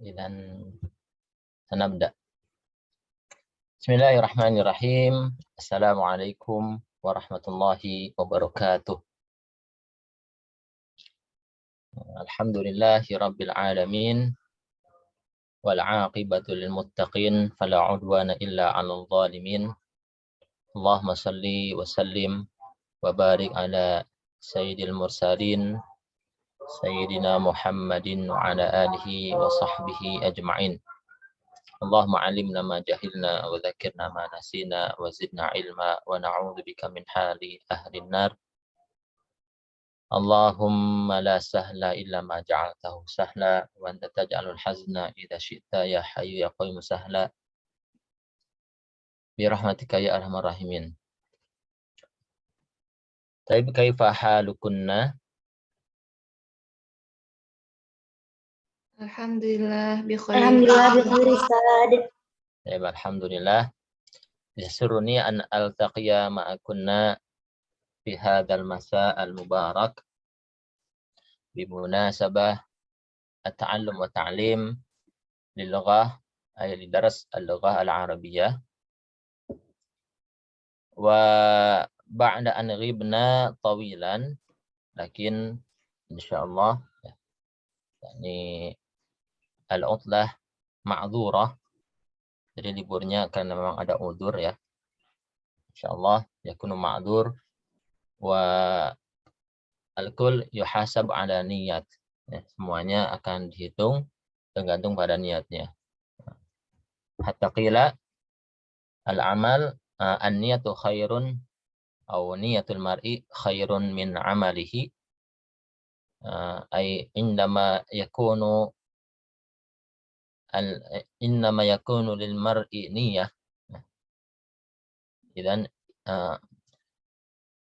إذن سنبدأ. بسم الله الرحمن الرحيم. السلام عليكم ورحمة الله وبركاته. الحمد لله رب العالمين والعاقبة للمتقين فلا عدوان إلا على الظالمين. اللهم صل وسلم وبارك على سيد المرسلين سيدنا محمد وعلى آله وصحبه أجمعين. اللهم علمنا ما جهلنا وذكرنا ما نسينا وزدنا علما ونعوذ بك من حال أهل النار. اللهم لا سهل إلا ما جعلته سهلا وأنت تجعل الحزن إذا شئت يا حي يا قيوم سهلا برحمتك يا أرحم الراحمين. طيب كيف حالكن؟ Alhamdulillah bi khair. Alhamdulillah bikhair Ustaz. طيب الحمد لله. يسرني أن ألتقي معكن في هذا المساء المبارك بمناسبة التعلم والتعليم للغة أي لدرس اللغة العربية. وبعد أن غبنا طويلا لكن إن شاء الله يعني العطلة معذورة, jadi liburnya karena memang ada udzur ya. Insyaallah yakunu ma'dzur wa al-kull yuhasab ala niyat. Ya, semuanya akan dihitung tergantung pada niatnya. Hatta qila al-amal an-niyatu khairun aw niyatul mar'i khairun min amalihi. Ay indama yakunu lil mar'i niyah. Idzan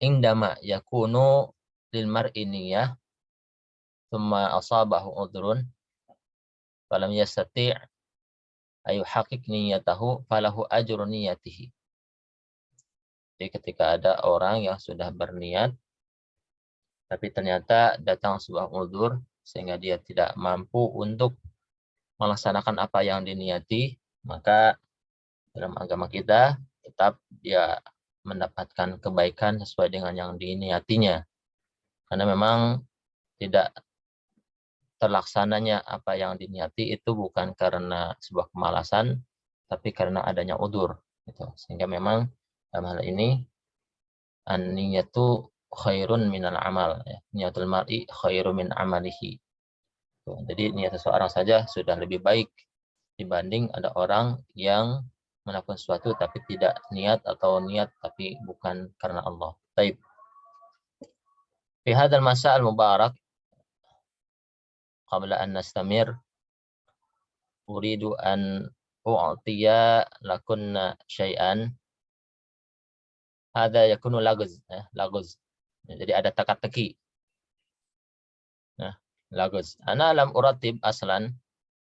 indama yakunu lil mar'i niyah thumma asabahu udhrun falam yastati' ay yuhaqqiq niyatahu falahu ajru niyatihi. Jadi ketika ada orang yang sudah berniat tapi ternyata datang sebuah udhur sehingga dia tidak mampu untuk melaksanakan apa yang diniati, maka dalam agama kita tetap dia mendapatkan kebaikan sesuai dengan yang diniatinya. Karena memang tidak terlaksananya apa yang diniati itu bukan karena sebuah kemalasan, tapi karena adanya udhur. Gitu. Sehingga memang dalam hal ini an-niyatu khairun minal amal. Ya. Niyatul mar'i khairun min amalihi. Jadi niat seseorang saja sudah lebih baik dibanding ada orang yang melakukan sesuatu tapi tidak niat atau niat tapi bukan karena Allah. Baik. Fi hadzal masa' al-mubarak qabla an nastamir uridu an u'tiya lakunna syai'an. Hadza yakunu laguz, laguz. Jadi ada teka-teki. Nah, laguz. Ana lam uratib aslan,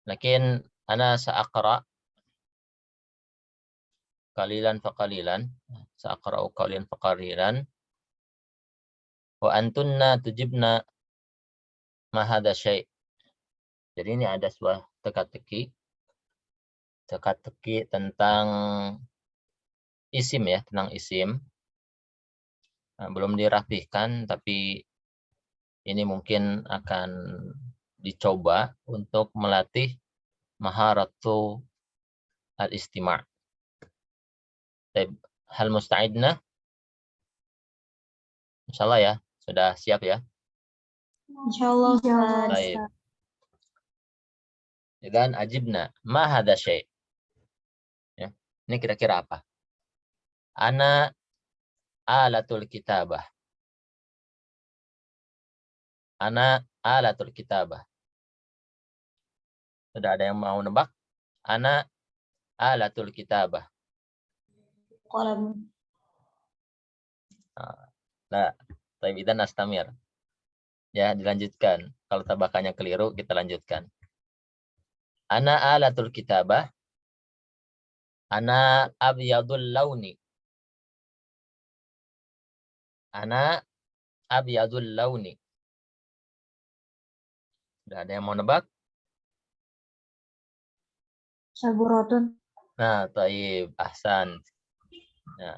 lakin ana sa'aqra qalilan fa qalilan, sa'aqra'u qalilan fa qalilan. Wa antunna tujibna ma hadza syai'. Jadi ini ada sebuah teka-teki tentang isim ya, tentang isim. Nah, belum dirapihkan tapi ini mungkin akan dicoba untuk melatih maharatu al-istima'. Hal musta'idna? Insyaallah ya, sudah siap ya? Insyaallah Ustaz. Baik. Dan ajibna, ma hadza syai'? Ya. Ini kira-kira apa? Ana alatul kitabah. Ana alatul kitabah. Sudah ada yang mau nebak? Ana alatul kitabah. Qalam. Nah, tapi kita nastamir. Ya, dilanjutkan. Kalau tabakannya keliru, kita lanjutkan. Ana alatul kitabah. Ana abyadul launi. Ana abyadul launi. Sudah ada yang mau nebak? Saburatun. Nah, taib, ahsan. Nah,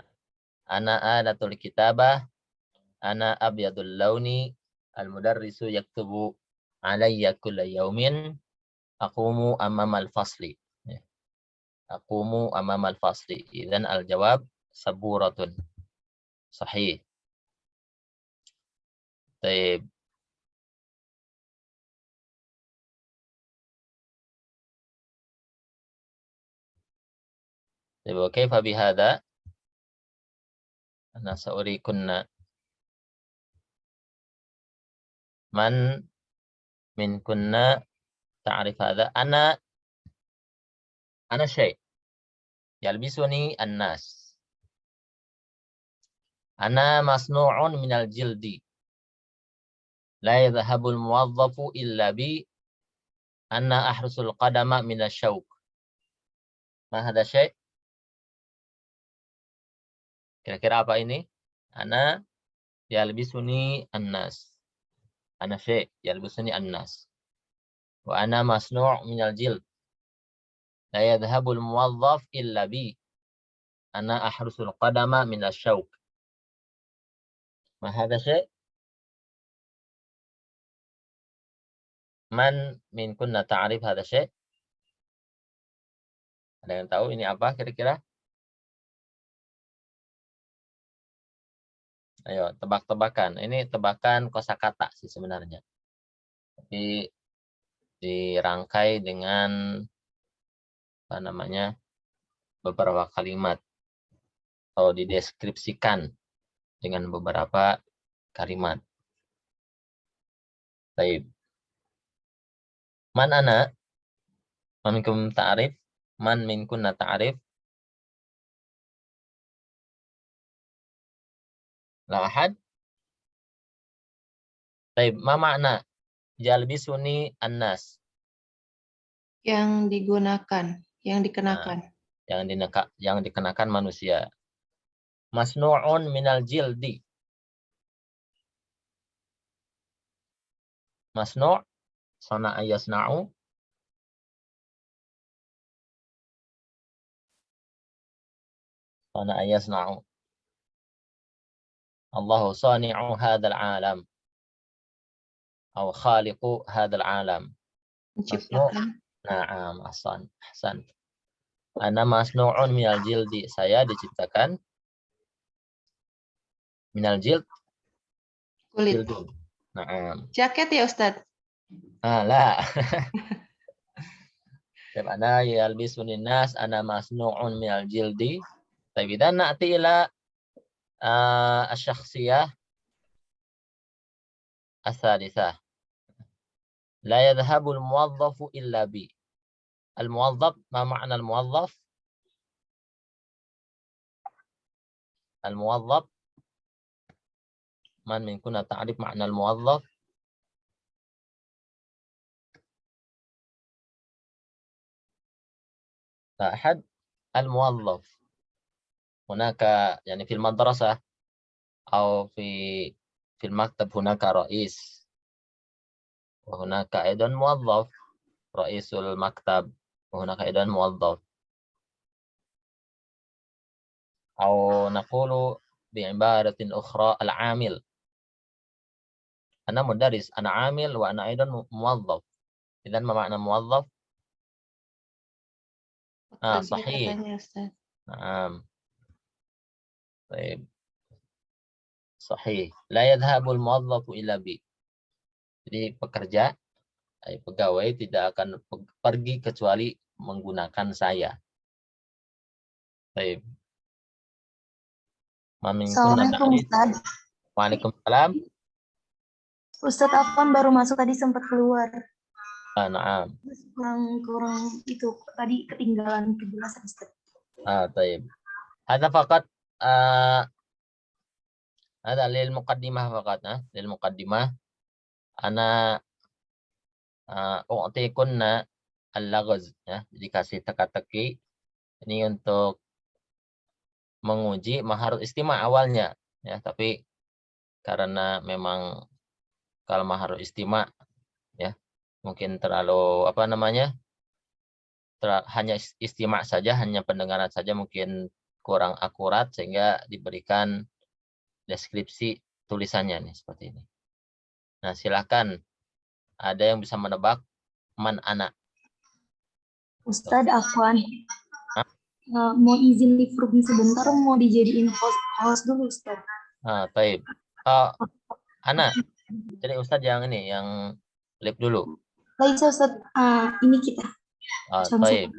ana adatul kitabah, ana abyadul launi, al-mudarrisu yaktubu alayya kulla yaumin, aqumu amamal fasli. Ya, aqumu amamal fasli. Idzan al-jawab saburatun. Sahih. Taib. Taib, kaifa bihadza? Ana sa'urikunna man min kunna ta'rif hadza. Ana syai' yalbisuni an-nas. Ana masnu'un minal jildi. La yadhhabul muwadzafu illa bi. Ana ahrusul qadama minasyauk. Ma hadza syai'? Kira-kira apa ini? Ana yalbisuni an-nas. Ana syai' yalbisuni an-nas. Wa ana masnu' minal jild. La yadhhabul muwadzaf illa bi. Ana ahrusul qadama minasyauk. Ma hadza syai'? Man min kunna ta'rif hadza syai'? Ada yang tahu ini apa kira-kira? Ayo, tebak-tebakan. Ini tebakan kosakata sih sebenarnya. Tapi dirangkai dengan apa namanya? Beberapa kalimat atau dideskripsikan dengan beberapa kalimat. Baik. Man ana? Man minkum ta'rif? Man minkunna ta'rif? La ahad? Baik, ma makna yalbisuni an-nas? Yang digunakan, yang dikenakan. Yang dikenakan manusia. Masnu'un minal jildi. Masnu' sana'a yasna'u. Sana'a yasna'u. Allahu sani'u hadzal alam. Atau khaliqu hadzal alam. Menciptakan. Na'am, ahsan. Ana masnu'un minal jildi. Saya diciptakan minal jild. Kulit. Jildun. Na'am. Jaket ya Ustadz? La. Ana yalbisunin nas. Ana masnu'un minal jildi. Tapi dan na'ti ila asyakhsiyah as-sadisah. La yadhhabul muwadzafu illa bi. Al-muwadzaf, ma ma'na al-muwadzaf? Al-muwadzaf. Man minkunna ta'rif ma'na al-muwadzaf? La ahad. Al-muwadzaf. هناك يعني في المدرسة أو في المكتب هناك رئيس وهناك أيضا موظف رئيس المكتب وهناك أيضا موظف أو نقول بعبارة أخرى العامل. أنا مدرس، أنا عامل وأنا أيضا موظف. إذن ما معنى موظف؟ Pekerja صحيح. katanya Ustadz. نعم. طيب. Sahih. La yadhhabul muwadzafu illa bi. Jadi pekerja, pegawai tidak akan pergi kecuali menggunakan saya. Baik. Assalamualaikum Ustaz. Waalaikumsalam. Ustadz Afwan baru masuk tadi sempat keluar. Naam. Kurang itu tadi ketinggalan penjelasan Ustaz. Baik. Hadza faqat ada lil muqaddimah faqat, lil muqaddimah. Ana u'tikunna al-laghz, ya. Jadi kasih teka-teki ini untuk menguji maharut istima' awalnya, ya. Tapi karena memang kalau maharut istima' ya mungkin terlalu apa namanya? hanya istimak saja, hanya pendengaran saja mungkin kurang akurat sehingga diberikan deskripsi tulisannya nih seperti ini. Nah, silakan ada yang bisa menebak man ana. Ustadz Afwan. Mau izin live room sebentar, mau dijadiin host dulu Ustadz. Taib. Ana, jadi Ustadz yang ini, yang live dulu. Baik Ustadz, ini kita. Taib.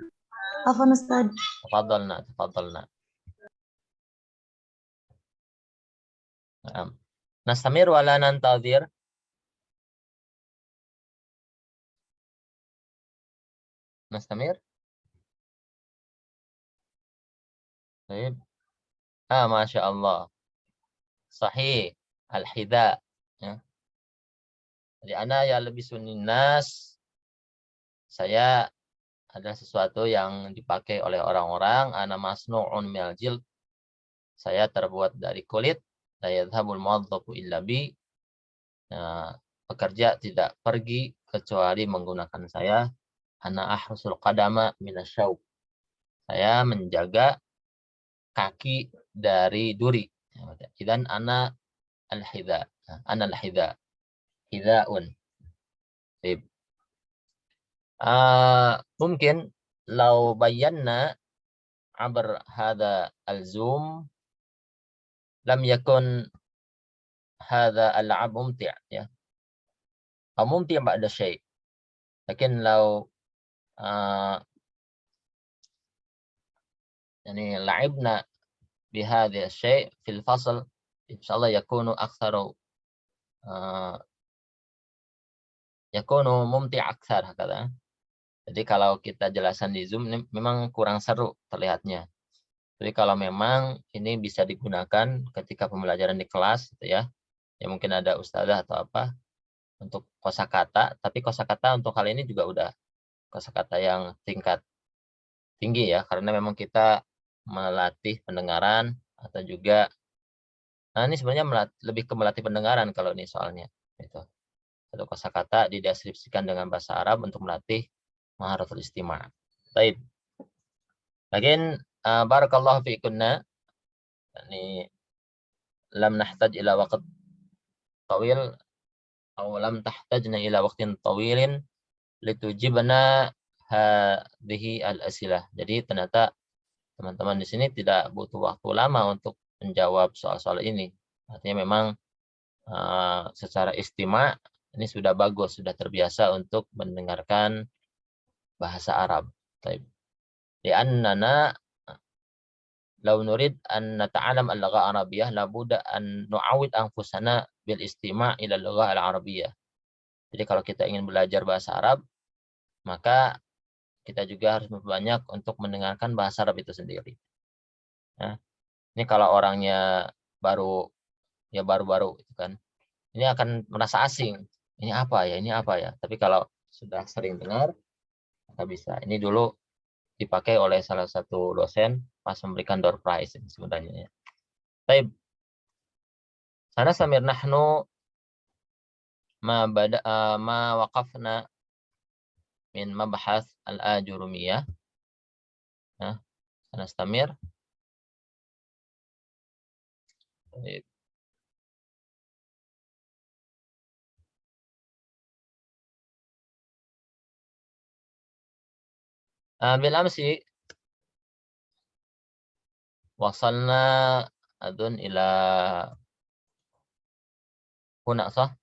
Afwan Ustadz. Tafadhalna, tafadhalna. Nastamir wala nantadhir. Nastamir. Taib. Masya Allah. Sahih. Al-hidha. Ya. Jadi ana ya lebih sunnin nas. Saya adalah sesuatu yang dipakai oleh orang-orang. Ana masnu'un minal jild. Saya terbuat dari kulit. La yadhhabul muwadhdhafu illa bi. Nah, pekerja tidak pergi kecuali menggunakan saya. Ana ahrusul qadama minasyauk. Saya menjaga kaki dari duri. Dan ana al-hidha. Ana al-hidha. Hidha'un. Mungkin lau bayanna abar hadha al-zoom lam yakun hadha al-'ab mumti' ya. Atau mumti' ba'da syai'. Lakin lau يعني لعبنا بهذا الشيء في الفصل إن شاء الله يكون أكثر يكون ممتع أكثر هكذا. Jadi kalau kita jelaskan di Zoom ini memang kurang seru terlihatnya. Jadi kalau memang ini bisa digunakan ketika pembelajaran di kelas gitu ya. Ya mungkin ada ustazah atau apa untuk kosakata, tapi kosakata untuk kali ini juga udah kosakata yang tingkat tinggi ya, karena memang kita melatih pendengaran atau juga ini sebenarnya lebih ke melatih pendengaran kalau ini soalnya itu. Satu kosakata dideskripsikan dengan bahasa Arab untuk melatih maharatul istima'. Baik. Lakin barakallahu fiikunna. Yani lam nahtaj ila waqt tawil atau lam tahtajna ila waqtin tawilin litujibna hadhihi al-asilah. Jadi ternyata teman-teman di sini tidak butuh waktu lama untuk menjawab soal-soal ini. Artinya memang secara istima' ini sudah bagus, sudah terbiasa untuk mendengarkan bahasa Arab. Baik. Li'annana law nurid an nata'alam al-lugha al-arabiyyah la budda an nu'awid anfusana bil istima' ila al-lugha al-arabiyyah. Jadi kalau kita ingin belajar bahasa Arab, maka kita juga harus memperbanyak untuk mendengarkan bahasa Arab itu sendiri. Nah, ini kalau orangnya baru-baru itu kan, ini akan merasa asing. Ini apa ya? Ini apa ya? Tapi kalau sudah sering dengar, maka bisa. Ini dulu dipakai oleh salah satu dosen pas memberikan door prize sebenarnya ya. Baik. Sana samir nahnu ma waqafna min mabhas al-ajurumiyah. Nah, sana samir. Baik. بالأمس وصلنا أظن إلى هنا صح؟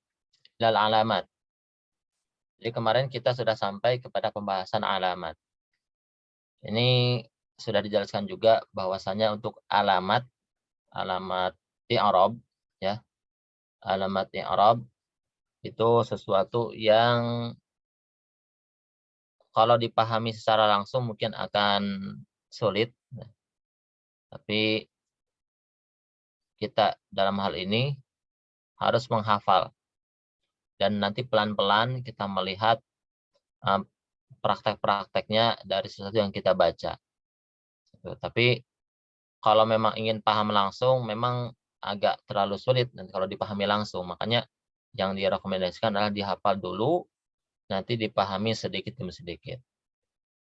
إلى العلامات. Jadi kemarin kita sudah sampai kepada pembahasan alamat. Ini sudah dijelaskan juga bahwasanya untuk alamat i'rab ya. Alamat i'rab itu sesuatu yang kalau dipahami secara langsung mungkin akan sulit. Tapi kita dalam hal ini harus menghafal. Dan nanti pelan-pelan kita melihat praktek-prakteknya dari sesuatu yang kita baca. Tapi kalau memang ingin paham langsung, memang agak terlalu sulit dan kalau dipahami langsung. Makanya yang direkomendasikan adalah dihafal dulu, nanti dipahami sedikit demi sedikit.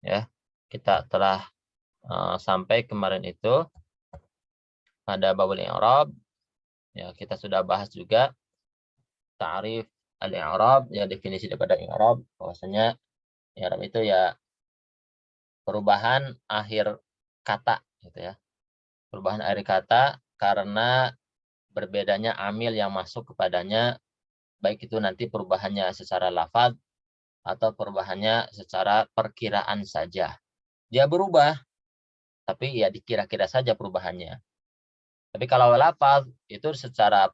Ya. kita telah sampai kemarin itu pada babul i'rab. Ya, kita sudah bahas juga ta'rif al-i'rab, ya definisi daripada i'rab, bahwasanya i'rab itu ya perubahan akhir kata gitu ya. Perubahan akhir kata karena berbedanya amil yang masuk kepadanya, baik itu nanti perubahannya secara lafaz atau perubahannya secara perkiraan saja. Dia berubah, tapi ya dikira-kira saja perubahannya. Tapi kalau lafaz itu secara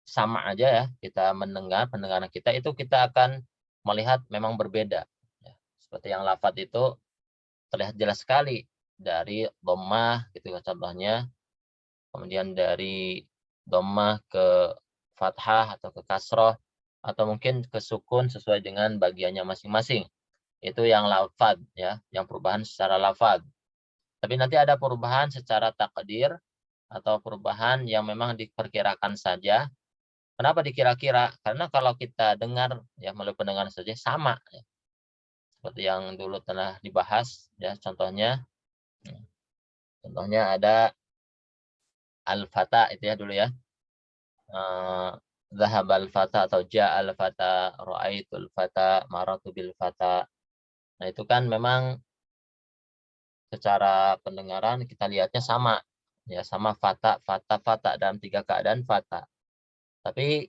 sama aja ya, kita mendengar, pendengaran kita itu kita akan melihat memang berbeda. Ya, seperti yang lafaz itu terlihat jelas sekali dari dhammah gitu contohnya, kemudian dari dhammah ke fathah atau ke kasroh, atau mungkin ke sukun sesuai dengan bagiannya masing-masing. Itu yang lafaz ya, yang perubahan secara lafaz. Tapi nanti ada perubahan secara takdir atau perubahan yang memang diperkirakan saja. Kenapa dikira-kira? Karena kalau kita dengar ya melalui pendengaran saja sama ya. Seperti yang dulu telah dibahas ya, contohnya ada al-fata itu ya dulu ya. Zahabal fata atau ja'al fata, ra'aitul fata, maratu bil fata. Nah, itu kan memang secara pendengaran kita lihatnya sama. Ya, sama fata, fata, fata dalam 3 keadaan fata. Tapi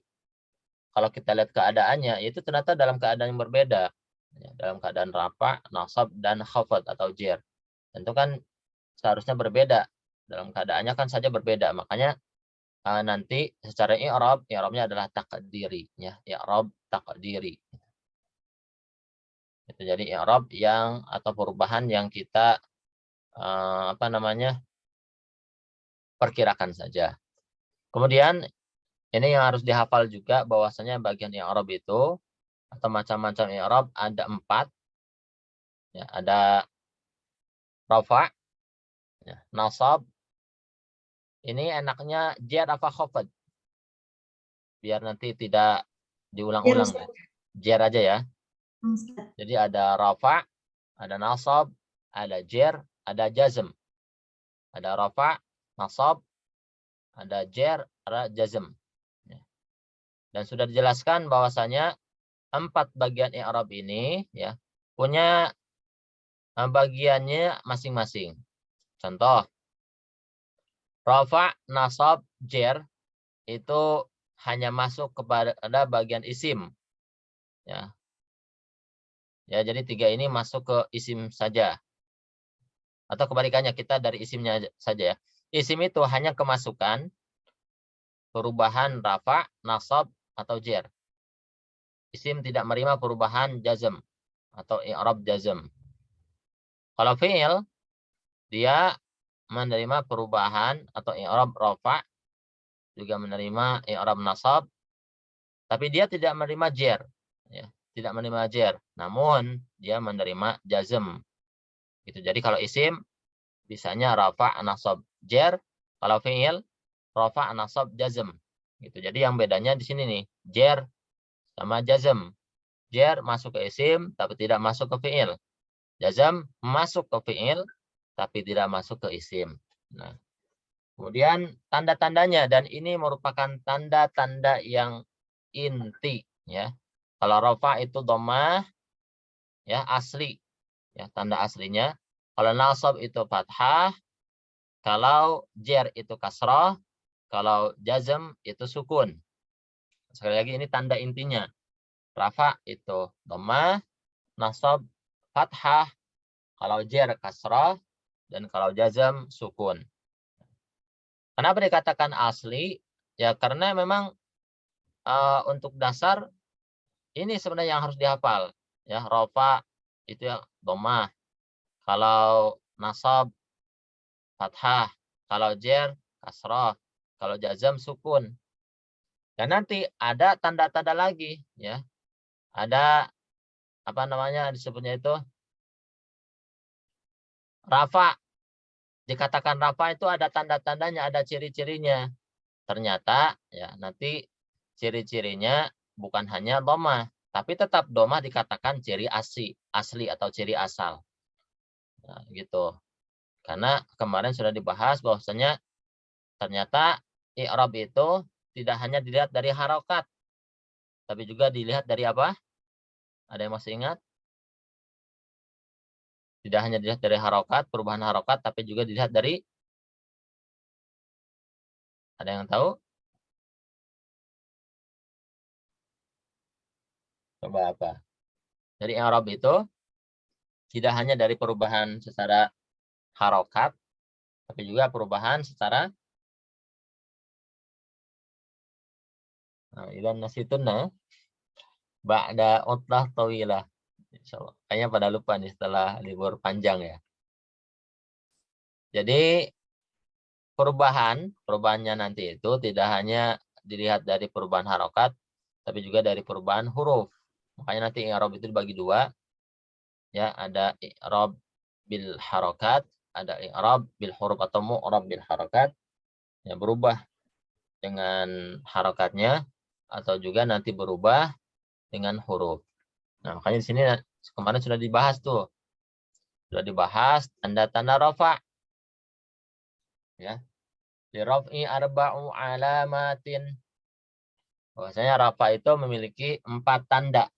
kalau kita lihat keadaannya, itu ternyata dalam keadaan yang berbeda. Ya, dalam keadaan rafa, nasab, dan khafad atau jer. Tentu kan seharusnya berbeda. Dalam keadaannya kan saja berbeda. Makanya nanti secara i'rabnya adalah takdiri. Ya, i'rab takdiri. Itu jadi i'rab yang atau perubahan yang kita perkirakan saja. Kemudian ini yang harus dihafal juga bahwasanya bagian i'rab itu atau macam-macam i'rab ada 4. Ya, ada rafa, ya, nasab. Ini enaknya jar apa khafad? Biar nanti tidak diulang-ulang. Jar aja ya. Jadi ada rafa, ada nasab, ada jar, ada jazm. Ada rafa, nasab, ada jar, ada jazm. Dan sudah dijelaskan bahwasanya 4 bagian i'rab ini ya punya bagiannya masing-masing. Contoh, rafa, nasab, jar itu hanya masuk kepada bagian isim. Ya. Ya, jadi 3 ini masuk ke isim saja. Atau kebalikannya, kita dari isimnya saja ya. Isim itu hanya kemasukan perubahan rafa, nasab, atau jar. Isim tidak menerima perubahan jazm atau i'rab jazm. Kalau fi'il, dia menerima perubahan atau i'rab rafa, juga menerima i'rab nasab, tapi dia tidak menerima jar. Ya, tidak menerima jar. Namun, dia menerima jazm. Gitu. Jadi kalau isim, bisanya rafa, nasab, jar. Kalau fi'il, rafa, nasab, jazm. Gitu. Jadi yang bedanya di sini nih, jar sama jazm. Jar masuk ke isim, tapi tidak masuk ke fi'il. Jazm masuk ke fi'il, tapi tidak masuk ke isim. Nah, kemudian tanda-tandanya, dan ini merupakan tanda-tanda yang inti. Ya. Kalau rafa itu dhammah, ya asli, ya tanda aslinya. Kalau nasab itu fathah, kalau jar itu kasrah, kalau jazm itu sukun. Sekali lagi ini tanda intinya. Rafa itu dhammah, nasab fathah, kalau jar kasrah, dan kalau jazm sukun. Kenapa dikatakan asli? Ya karena memang untuk dasar ini sebenarnya yang harus dihafal. Ya, rafa itu ya dhammah. Kalau nasab fathah, kalau jar kasrah, kalau jazm sukun. Dan nanti ada tanda-tanda lagi ya. Ada apa namanya disebutnya itu rafa. Dikatakan rafa itu ada tanda-tandanya, ada ciri-cirinya. Ternyata ya nanti ciri-cirinya bukan hanya dhammah, Tapi tetap domah dikatakan ciri asli atau ciri asal. Nah, gitu. Karena kemarin sudah dibahas bahwasanya ternyata i'rab itu tidak hanya dilihat dari harokat, tapi juga dilihat dari apa? Ada yang masih ingat? Tidak hanya dilihat dari harokat, perubahan harokat, tapi juga dilihat dari, ada yang tahu? Coba apa? Dari i'rab itu tidak hanya dari perubahan secara harokat, tapi juga perubahan secara idan nasituna ba'da utlah tawilah. Insyaallah. Kayaknya pada lupa nih setelah libur panjang ya. Jadi perubahannya nanti itu tidak hanya dilihat dari perubahan harokat, tapi juga dari perubahan huruf. Makanya nanti i'rab itu dibagi dua. Ya, ada i'rab bil harokat, ada i'rab bil huruf atau mu'rab bil harokat. Ya, berubah dengan harokatnya atau juga nanti berubah dengan huruf. Nah, makanya di sini kemarin sudah dibahas tuh. Sudah dibahas tanda-tanda rafa. Ya. Li raf'i arba'u alamatin. Bahwasanya rafa itu memiliki 4 tanda.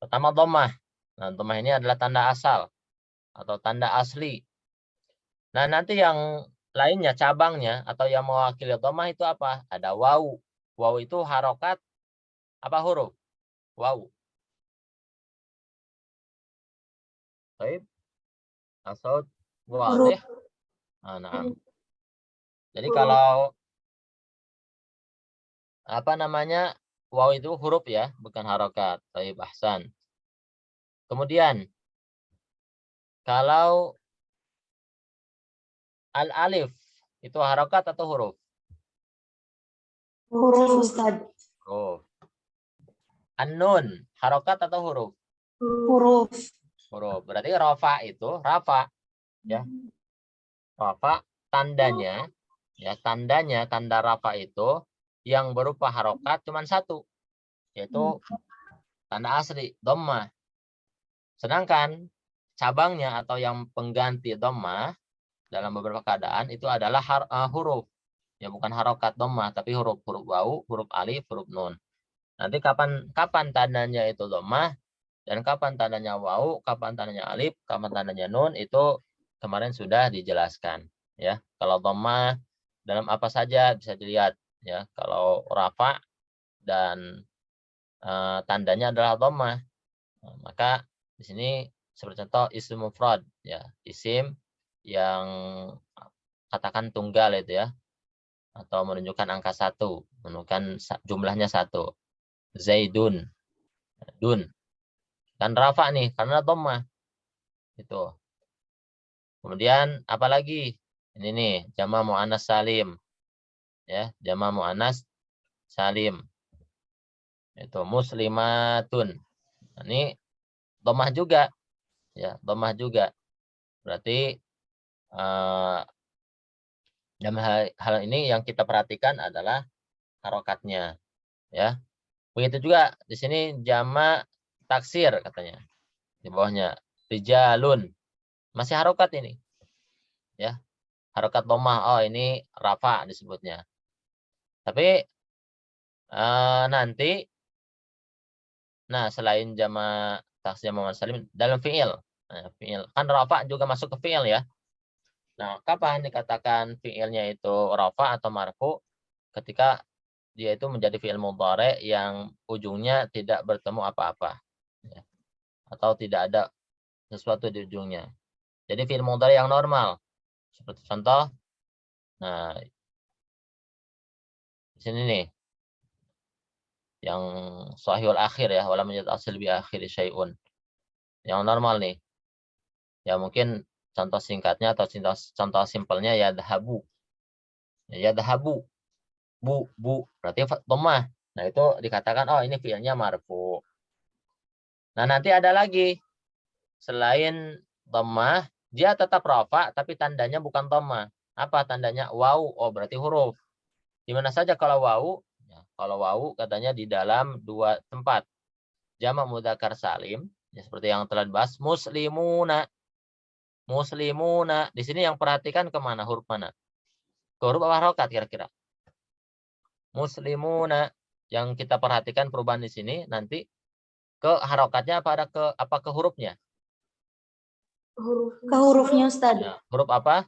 Pertama dhammah. Nah, dhammah ini adalah tanda asal atau tanda asli. Nah, nanti yang lainnya cabangnya atau yang mewakili dhammah itu apa? Ada wawu. Wawu itu harokat apa huruf? Wawu. Baik. Asal wadih. Nah. Jadi kalau apa namanya? Wawu itu huruf ya, bukan harokat. Baik, ahsan. Kemudian kalau al-alif itu harokat atau huruf? Huruf, Ustaz. Huruf. An-nun harokat atau huruf? Huruf. Huruf. Berarti rafa itu rafa ya. Rafa tandanya ya, tanda rafa itu yang berupa harokat cuma satu, yaitu tanda asli dhammah. Sedangkan cabangnya atau yang pengganti dhammah dalam beberapa keadaan itu adalah huruf. Ya, bukan harokat dhammah tapi huruf wawu, huruf alif, huruf nun. Nanti kapan tandanya itu dhammah dan kapan tandanya wawu, kapan tandanya alif, kapan tandanya nun itu kemarin sudah dijelaskan ya. Kalau dhammah dalam apa saja bisa dilihat ya. Kalau rafa dan tandanya adalah dhammah. Nah, maka di sini seperti contoh isim mufrad ya, isim yang katakan tunggal itu ya, atau menunjukkan angka 1, menunjukkan jumlahnya 1. Zaidun, dun. Dan rafa nih karena dhammah. Itu. Kemudian apalagi? Ini nih, jama' muannas salim. Ya, jama' muannas salim. Itu muslimatun. Ini dhammah juga. Ya, dhammah juga. Berarti dalam hal ini yang kita perhatikan adalah harokatnya, ya. Begitu juga di sini jama' taksir katanya. Di bawahnya rijalun. Masih harokat ini. Ya. Harokat dhammah. Oh, ini rafa disebutnya. Tapi nanti selain jama' taksir Muhammad Salim dalam fi'il. Nah, fi'il kan rafa juga masuk ke fi'il ya. Nah, kapan dikatakan fi'ilnya itu rafa atau marfu? Ketika dia itu menjadi fi'il mudhari yang ujungnya tidak bertemu apa-apa. Ya. Atau tidak ada sesuatu di ujungnya. Jadi fi'il mudhari yang normal. Seperti contoh, nah, di sini nih. Yang sahihul akhir ya, wala menjadi asil bi akhir syai'un. Yang normal nih. Ya mungkin contoh singkatnya atau contoh simpelnya ya dhahabu. Ya dhahabu. Bu. Berarti dhammah. Nah, itu dikatakan oh ini fi'ilnya marfu. Nah, nanti ada lagi. Selain dhammah, dia tetap rafa tapi tandanya bukan dhammah. Apa tandanya? Wawu. Oh, berarti huruf. Di mana saja kalau wawu? Ya, kalau wawu katanya di dalam 2 tempat. jamak mudzakkar salim, ya seperti yang telah dibahas, muslimuna. Muslimuna. Di sini yang perhatikan kemana? Huruf mana? Ke huruf apa harokat kira-kira? Muslimuna. Yang kita perhatikan perubahan di sini nanti ke harokatnya apa ke hurufnya? Ke hurufnya Ustaz. Ya, huruf apa?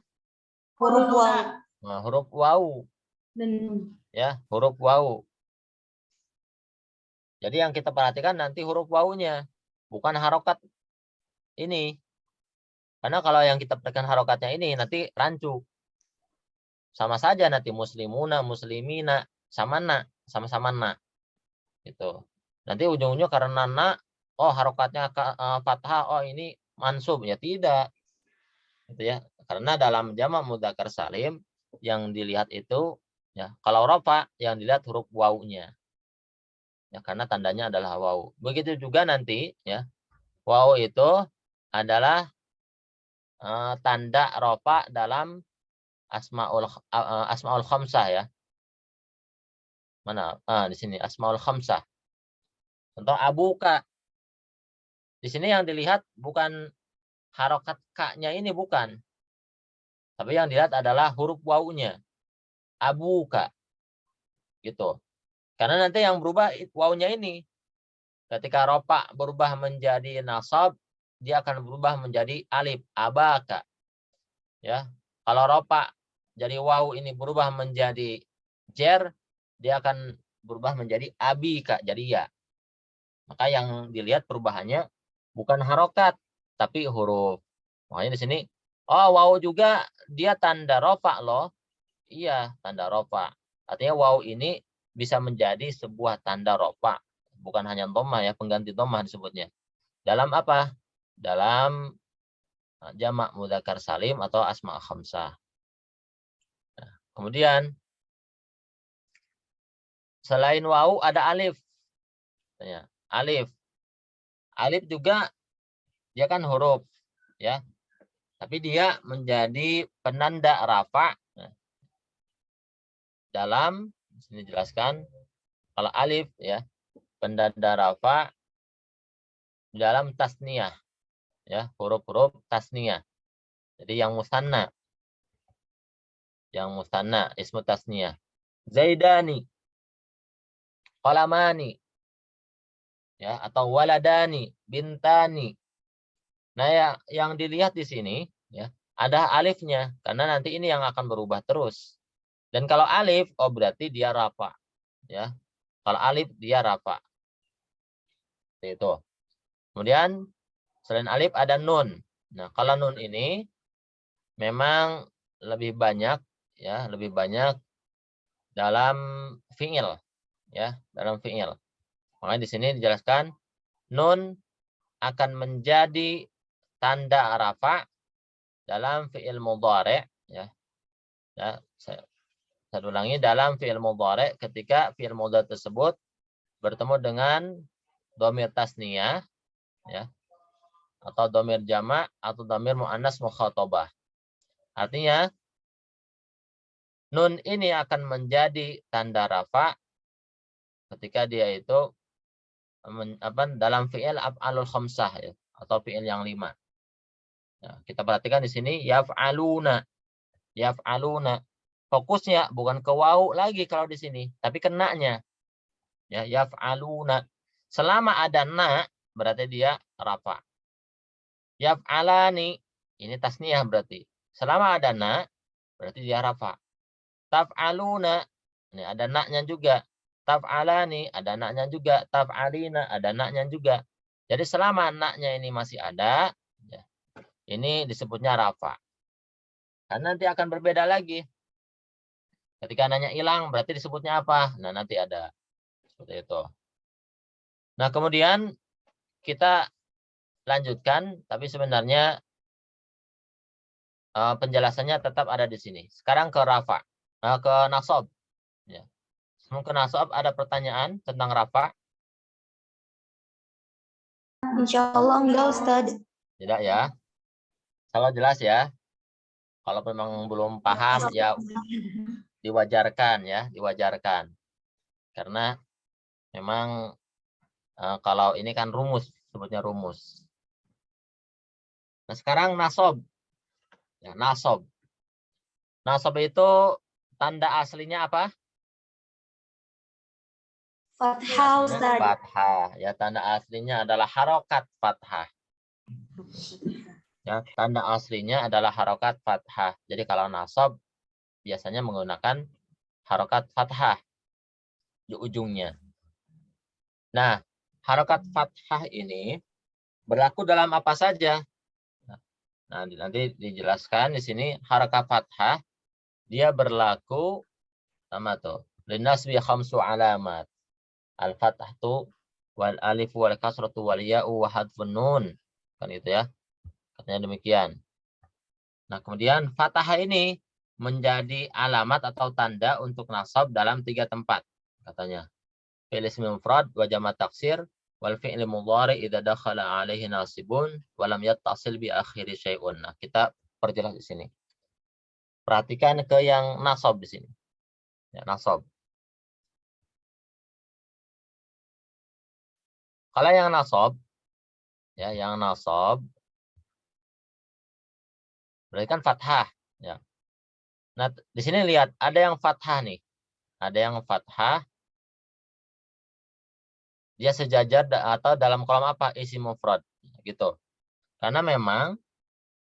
Huruf waw. Nah, huruf waw. Dan nun. Ya, huruf waw. Jadi yang kita perhatikan nanti huruf wawunya, bukan harokat ini. Karena kalau yang kita perhatikan harokatnya ini nanti rancu. Sama saja nanti muslimuna, muslimina, sama-sama na. Gitu. Nanti ujung-ujungnya karena na, oh harokatnya fathah, oh ini mansub, ya tidak. Gitu ya. Karena dalam jamak mudzakkar salim yang dilihat itu ya, kalau rafa yang dilihat huruf wawunya. Ya, karena tandanya adalah waw. Begitu juga nanti ya. Waw itu adalah tanda rafa dalam asmaul khamsah ya. Mana? Di sini asmaul khamsah. Contoh abuka. Di sini yang dilihat bukan harokat ka-nya ini, bukan. Tapi yang dilihat adalah huruf wawunya. Abuka. Gitu. Karena nanti yang berubah wawunya ini. Ketika ropa berubah menjadi nasab, dia akan berubah menjadi alif. Abaka. Ya. Kalau ropa jadi waw ini berubah menjadi jer, dia akan berubah menjadi abika, jadi ya. Maka yang dilihat perubahannya bukan harokat, tapi huruf. Makanya di sini, oh waw juga dia tanda rofa loh. Iya, tanda rofa. Artinya waw ini bisa menjadi sebuah tanda rofa. Bukan hanya dhammah ya, pengganti dhammah disebutnya. Dalam apa? Dalam jamak mudzakkar salim atau asma khamsah. Nah, kemudian selain waw ada alif. Alif. Alif juga dia kan huruf ya. Tapi dia menjadi penanda rafa. Nah, dalam sini jelaskan kalau alif ya, penanda rafa dalam tasniyah ya, huruf-huruf tasniyah. Jadi yang musanna. Yang musanna ismu tasniyah. Zaidani, qalamani ya, atau waladani, bintani. Nah, ya, yang dilihat di sini ya, ada alifnya karena nanti ini yang akan berubah terus. Dan kalau alif, oh berarti dia rafa ya. Kalau alif dia rafa. Itu. Kemudian selain alif ada nun. Nah, kalau nun ini memang lebih banyak ya, lebih banyak dalam fi'il ya, dalam fi'il. Makanya di sini dijelaskan nun akan menjadi tanda rafa dalam fi'il mudhari ya. Ya, saya ulangi, dalam fi'il mudhari ketika fi'il mudhari tersebut bertemu dengan dhamir tasniyah ya, atau dhamir jamak atau dhamir muannas mukhatabah. Artinya nun ini akan menjadi tanda rafa ketika dia itu dalam fi'il af'alul khamsah ya, atau fi'il yang 5. Nah, kita perhatikan di sini yaf'aluna. Yaf'aluna. Fokusnya bukan ke waw lagi kalau di sini, tapi kenanya. Ya, yaf'aluna. Selama ada na berarti dia rafa. Yaf'alani, ini tasniyah berarti. Selama ada na berarti dia rafa. Taf'aluna, ini ada na-nya juga. Taf'alani, ada na-nya juga. Taf'alina, ada na-nya juga. Jadi selama na-nya ini masih ada, ya, ini disebutnya rafa. Karena nanti akan berbeda lagi. Ketika na-nya hilang, berarti disebutnya apa? Nah, nanti ada. Seperti itu. Nah, kemudian kita lanjutkan, tapi sebenarnya penjelasannya tetap ada di sini. Sekarang ke rafa, ke nasab. Ya. Sebelum ke nasab, ada pertanyaan tentang rafa? Insya Allah enggak Ustaz. Tidak ya? Kalau jelas ya. Kalau memang belum paham ya diwajarkan ya, diwajarkan. Karena memang Kalau ini kan rumus, sebutnya rumus. Nah, sekarang nasob. Ya, nasob. Nasob itu tanda aslinya apa? Fathah, Ustaz. Fathah. Ya, tanda aslinya adalah harokat fathah. Ya, tanda aslinya adalah harokat fathah. Jadi kalau nasob biasanya menggunakan harokat fathah di ujungnya. Nah, harokat fathah ini berlaku dalam apa saja? Nah, nanti dijelaskan di sini harokat fathah dia berlaku sama tuh. Linasbi khamsu alamat. Al-fathatu wal alif wal kasratu wal ya'u wa hadfun nun. Kan itu ya. Katanya demikian. Nah, kemudian fathah ini menjadi alamat atau tanda untuk nasab dalam 3 tempat katanya. Fi'il ismi mufrad wa jama' taksir wal fi'il mudhari idza dakhala alaihi nasibun wa lam yattasil bi akhiri syai'un. Nah, kita perjelas di sini. Perhatikan ke yang nasab di sini. Ya, nasab. Kalau yang nasab, ya, yang nasab berarti kan fathah, ya. Nah, di sini lihat ada yang fathah nih. Ada yang fathah. Dia sejajar atau dalam kolom apa? Isim mufrad, gitu. Karena memang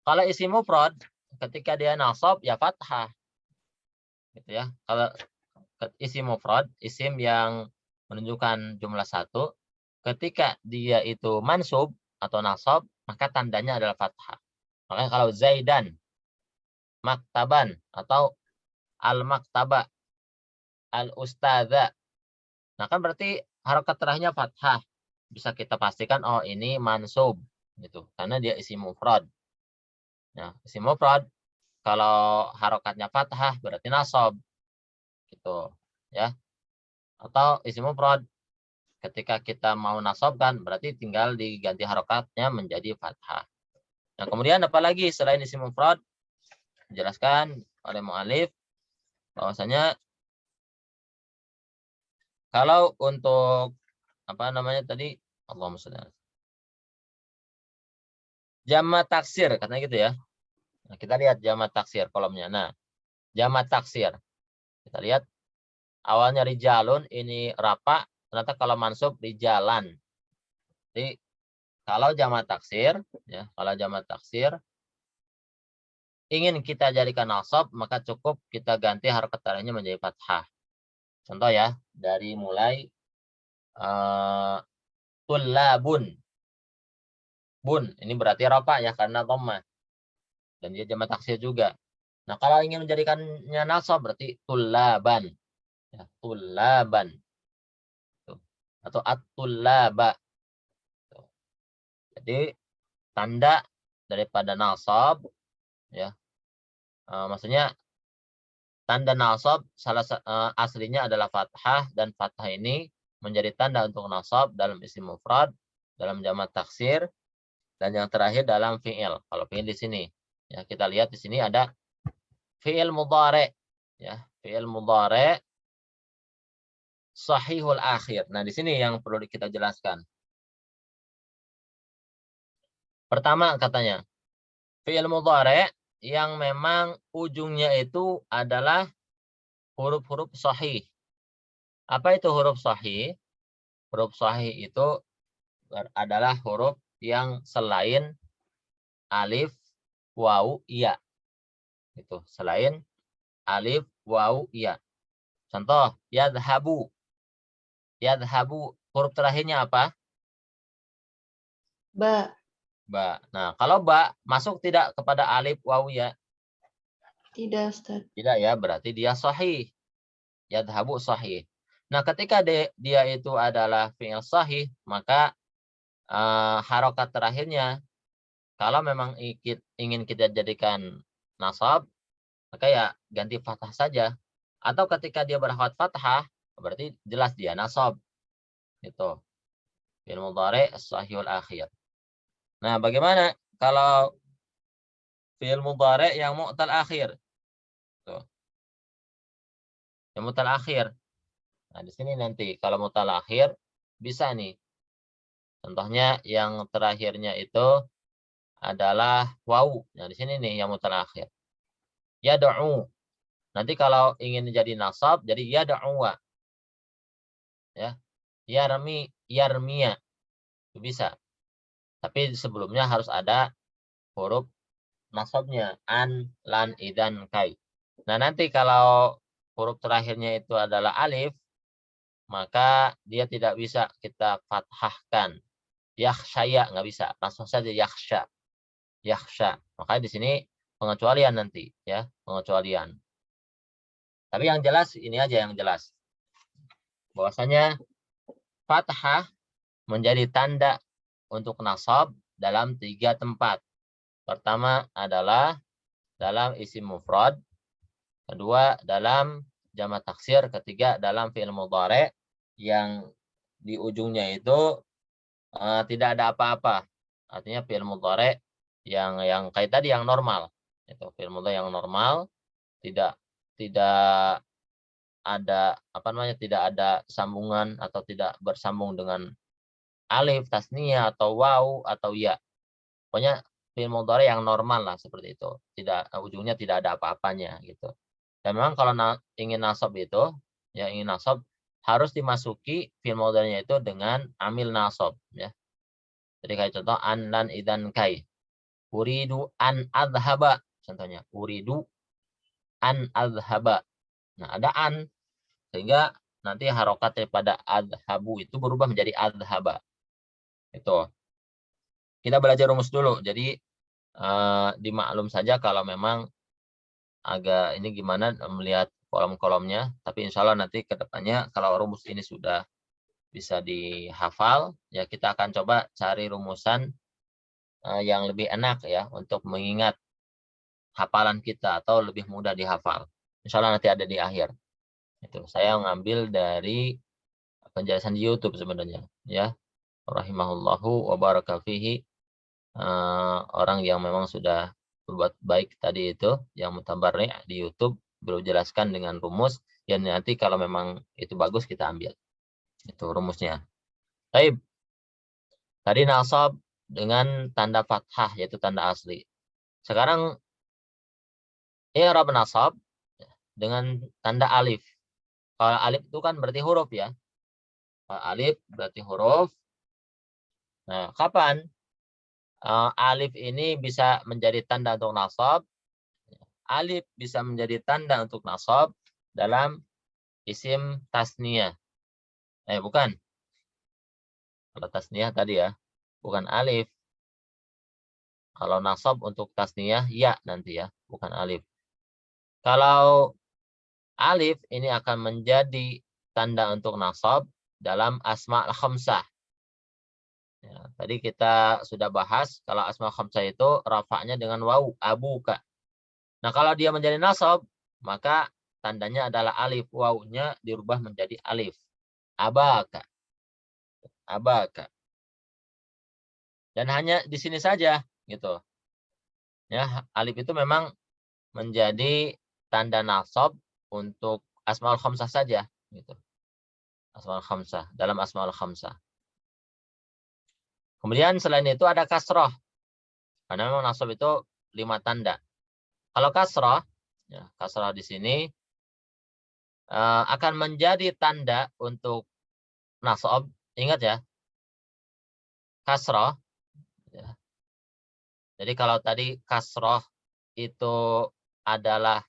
kalau isim mufrad ketika dia nasab ya fathah. Gitu ya. Kalau isim mufrad, isim yang menunjukkan jumlah 1, ketika dia itu mansub atau nasab, maka tandanya adalah fathah. Makanya kalau Zaidan, maktaban, atau al-maktaba, al-ustadza. Nah, kan berarti harokat terakhirnya fathah. Bisa kita pastikan, oh ini mansub. Gitu. Karena dia isim mufrad. Nah, isim mufrad, kalau harokatnya fathah, berarti nasab. Gitu. Ya. Atau isim mufrad, ketika kita mau nasabkan, berarti tinggal diganti harokatnya menjadi fathah. Nah, kemudian apalagi selain isim mufrad, dijelaskan oleh mu'alif bahwasanya kalau untuk apa namanya tadi, Allahumma sholli ala jama' taksir katanya gitu ya. Nah, kita lihat jama' taksir kolomnya. Nah, jama' taksir. Kita lihat awalnya rijalun ini rafa, ternyata kalau mansub rijalan. Jadi kalau jama' taksir ya, kalau jama' taksir ingin kita jadikan nasab, maka cukup kita ganti harokat tarikhnya menjadi fathah. Contoh ya, dari mulai tullabun. Bun, ini berarti rafa ya karena dhammah. Dan dia jama' taksir juga. Nah, kalau ingin menjadikannya nasab berarti tullaban. Ya, tullaban. Tuh. Atau at-tullaba. Tuh. Jadi tanda daripada nasab ya. Maksudnya tanda nasab aslinya adalah fathah, dan fathah ini menjadi tanda untuk nasab dalam isim mufrad, dalam jama' taksir, dan yang terakhir dalam fi'il. Kalau fi'il di sini ya, kita lihat di sini ada fi'il mudhari ya, fi'il mudhari sahihul akhir. Nah, di sini yang perlu kita jelaskan. Pertama katanya fi'il mudhari yang memang ujungnya itu adalah huruf-huruf sahih. Apa itu huruf sahih? Huruf sahih itu adalah huruf yang selain alif, waw, ya. Itu selain alif, waw, ya. Contoh, yadhabu. Yadhabu, huruf terakhirnya apa? Ba. Ba. Nah, kalau ba masuk tidak kepada alif, waw, ya? Tidak, Ustaz. Tidak ya, berarti dia sahih. Yadhabu sahih. Nah, ketika dia itu adalah fi'il sahih, maka harokat terakhirnya, kalau memang ingin kita jadikan nasab, maka ya ganti fathah saja. Atau ketika dia berharokat fathah, berarti jelas dia nasab. Gitu. Fi'il mudhari sahihul akhir. Nah, bagaimana kalau fi'il mudhari yang mu'tal akhir? Tuh. Yang mu'tal akhir. Nah, di sini nanti kalau mu'tal akhir bisa nih Contohnya yang terakhirnya itu adalah wawu. Nah, di sini nih yang mutaakhir. Yad'u. Nanti kalau ingin jadi nasab jadi yad'u. Ya. Yarmi, yarmiya. Itu bisa. Tapi sebelumnya harus ada huruf nasabnya an, lan, idan, kai. Nah, nanti kalau huruf terakhirnya itu adalah alif, maka dia tidak bisa kita fathahkan. Yakhshaya nggak bisa, langsung saja yakhsha. Yakhsha. Makanya di sini pengecualian nanti, ya, pengecualian. Tapi yang jelas ini aja yang jelas. Bahwasanya fathah menjadi tanda untuk nasab dalam 3 tempat. Pertama adalah dalam isim mufrad, kedua dalam jamak taksir, ketiga dalam fi'il mudhari yang di ujungnya itu tidak ada apa-apa. Artinya fi'il mudhari yang kayak tadi yang normal. Itu fi'il mudhari yang normal, tidak ada apa namanya, tidak ada sambungan atau tidak bersambung dengan alif, tasniyah atau waw atau ya. Pokoknya fi'il mudhari yang normal lah seperti itu. Tidak ujungnya tidak ada apa-apanya gitu. Dan memang kalau ingin nasab itu, ya ingin nasab harus dimasuki fi'il mudhari'nya itu dengan amil nasab ya. Jadi kayak contoh an, lan, idan, kai. Uridu an adhaba contohnya. Uridu an adhaba. Nah, ada an sehingga nanti harokat daripada adhabu itu berubah menjadi adhaba. Itu. Kita belajar rumus dulu. Jadi dimaklum saja kalau memang agak ini gimana melihat kolom-kolomnya. Tapi insya Allah nanti ke depannya kalau rumus ini sudah bisa dihafal, ya kita akan coba cari rumusan yang lebih enak ya untuk mengingat hafalan kita atau lebih mudah dihafal. Insya Allah nanti ada di akhir. Itu saya ngambil dari penjelasan di YouTube sebenarnya ya. Rahimahullahu wa baraka fihi. Orang yang memang sudah berbuat baik tadi itu yang mutabarri di YouTube beliau jelaskan dengan rumus yang nanti kalau memang itu bagus kita ambil. Itu rumusnya. Baik. Tadi nasab dengan tanda fathah yaitu tanda asli. Sekarang i'rab nasab dengan tanda alif. Kalau alif itu kan berarti huruf ya. Kalau alif berarti huruf. Nah, kapan alif ini bisa menjadi tanda untuk nasab? Alif bisa menjadi tanda untuk nasab dalam isim tasniyah. Bukan. Kalau tasniyah tadi ya, bukan alif. Kalau nasab untuk tasniyah, ya nanti ya, bukan alif. Kalau alif ini akan menjadi tanda untuk nasab dalam asma al-khamsah. Ya, tadi kita sudah bahas kalau asma al-khamsah itu rafa'nya dengan wawu, abuka. Nah, kalau dia menjadi nasab, maka tandanya adalah alif, wawunya dirubah menjadi alif. Abaka. Abaka. Dan hanya di sini saja gitu. Ya, alif itu memang menjadi tanda nasab untuk asmaul khamsah saja gitu. Asmaul khamsah, dalam asmaul khamsah. Kemudian selain itu ada kasrah. Karena memang nasab itu 5 tanda. Kalau kasrah, ya, kasrah di sini akan menjadi tanda untuk nasab. Ingat ya, kasrah. Ya. Jadi kalau tadi kasrah itu adalah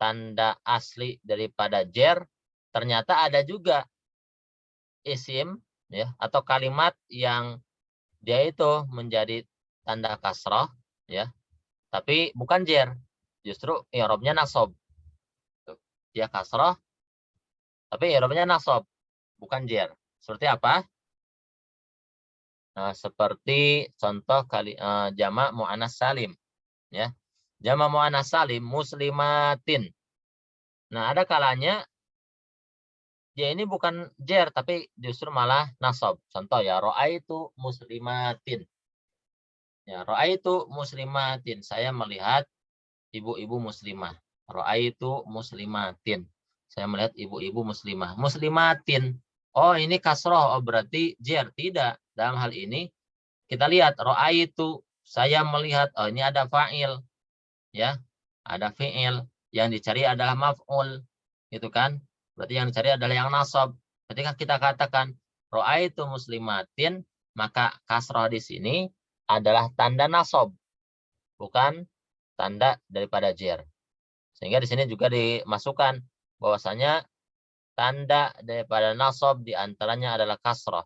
tanda asli daripada jer, ternyata ada juga isim ya atau kalimat yang dia itu menjadi tanda kasrah ya, tapi bukan jer. Justru i'rabnya nasab. Dia kasrah tapi i'rabnya nasab, bukan jer. Seperti apa? Nah, seperti contoh jamak muannas salim ya. Jamak muannas salim muslimatin. Nah, ada kalanya dia ini bukan jer tapi justru malah nasab. Contoh ya, ra'aitu muslimatin. Ya, ra'aitu muslimatin. Saya melihat ibu-ibu muslimah. Ra'aitu muslimatin. Saya melihat ibu-ibu muslimah. Muslimatin. Oh, ini kasroh. Oh, berarti jer. Tidak. dalam hal ini kita lihat itu saya melihat, oh ini ada fa'il, ya, ada fi'il, yang dicari adalah maf'ul, gitu kan? Berarti yang dicari adalah yang nasab. Ketika kita katakan itu muslimatin, maka kasrah di sini adalah tanda nasab, bukan tanda daripada jer. Sehingga di sini juga dimasukkan bahwasanya tanda daripada nasab diantaranya adalah kasrah.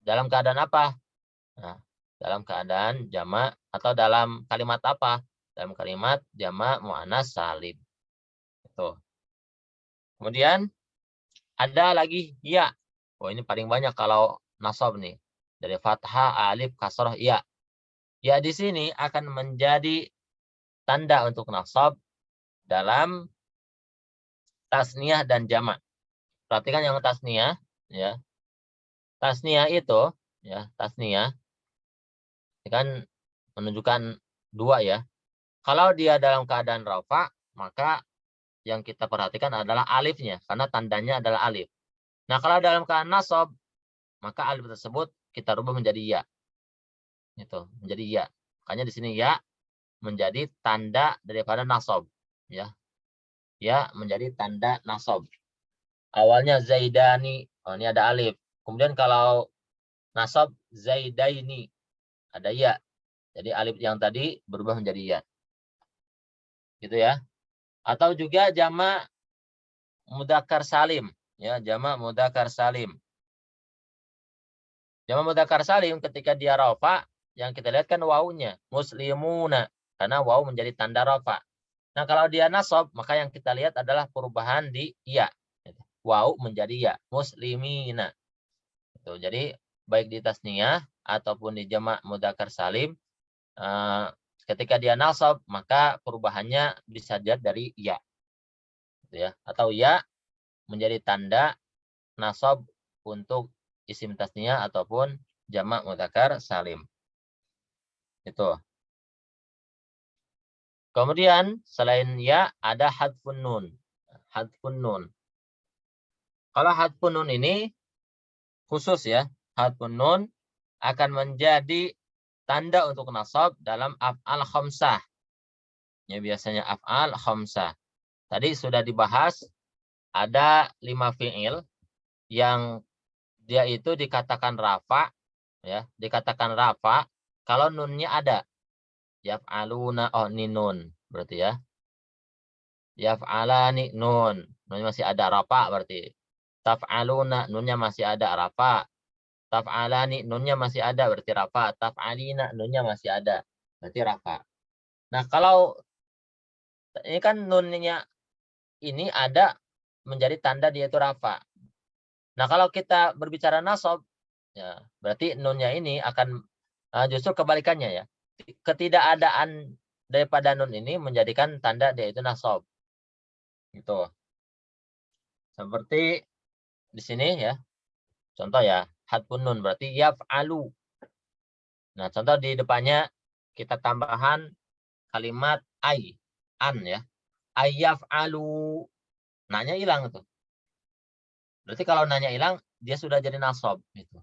Dalam keadaan apa? Nah, dalam keadaan jamak atau dalam kalimat apa? Dalam kalimat jamak muannas salim. Itu. Kemudian ada lagi ya. Oh, ini paling banyak kalau nasab nih. Dari fathah, alif, kasrah, ya. Ya di sini akan menjadi tanda untuk nasab dalam tasniyah dan jamak. Perhatikan yang tasniyah, ya. Tasniyah itu, ya, tasniyah ini kan menunjukkan dua ya. Kalau dia dalam keadaan rafa, maka yang kita perhatikan adalah alifnya, karena tandanya adalah alif. Nah, kalau dalam keadaan nasab, maka alif tersebut kita rubah menjadi ya. Itu, menjadi ya. Makanya di sini ya menjadi tanda daripada nasab, ya. Ya menjadi tanda nasab. Awalnya zaidani, oh ini ada alif. Kemudian kalau nasab zaidaini, ada ya. Jadi alif yang tadi berubah menjadi ya. Gitu ya. Atau juga jamak mudzakkar salim, ya, jamak mudzakkar salim. Jamak mudzakkar salim ketika dia rafa, yang kita lihat kan wawunya, muslimuna, karena wawu menjadi tanda rafa. Nah, kalau dia nasab, maka yang kita lihat adalah perubahan di ya. Wawu menjadi ya, muslimina. Itu. Jadi baik di tasniyah ataupun di jamak mudzakkar salim, ketika dia nasab, maka perubahannya bisa dilihat dari ya. Gitu ya. Atau ya menjadi tanda nasab untuk isim tasniyah ataupun jamak mudzakkar salim. Itu. Kemudian selain ya ada hadfun nun. Hadfun nun. Kalau hadfun nun ini khusus ya, hadfun nun akan menjadi tanda untuk nasab dalam af'al khamsah. Ya, biasanya af'al khamsah. Tadi sudah dibahas ada 5 fi'il yang dia itu dikatakan rafa, ya, dikatakan rafa kalau nunnya ada. Yaf'aluna, oh ini nun berarti ya. Yaf'alani nun, nunnya masih ada rafa berarti. Taf'aluna, nunnya masih ada rafa. Taf'alani, nunnya masih ada berarti rafa. Taf'alina, nunnya masih ada berarti rafa. Nah, kalau ini kan nunnya ini ada menjadi tanda dia itu rafa. Nah, kalau kita berbicara nasab, ya, berarti nunnya ini akan justru kebalikannya ya. Ketidakadaan daripada nun ini menjadikan tanda dia itu nasab. Gitu. Seperti di sini ya. Contoh ya, hadfun nun berarti yaf'alu. Nah, contoh di depannya kita tambahan kalimat ay, an ya. Ayyaf'alu. Nanya hilang itu. Berarti kalau nanya hilang, dia sudah jadi nasab gitu.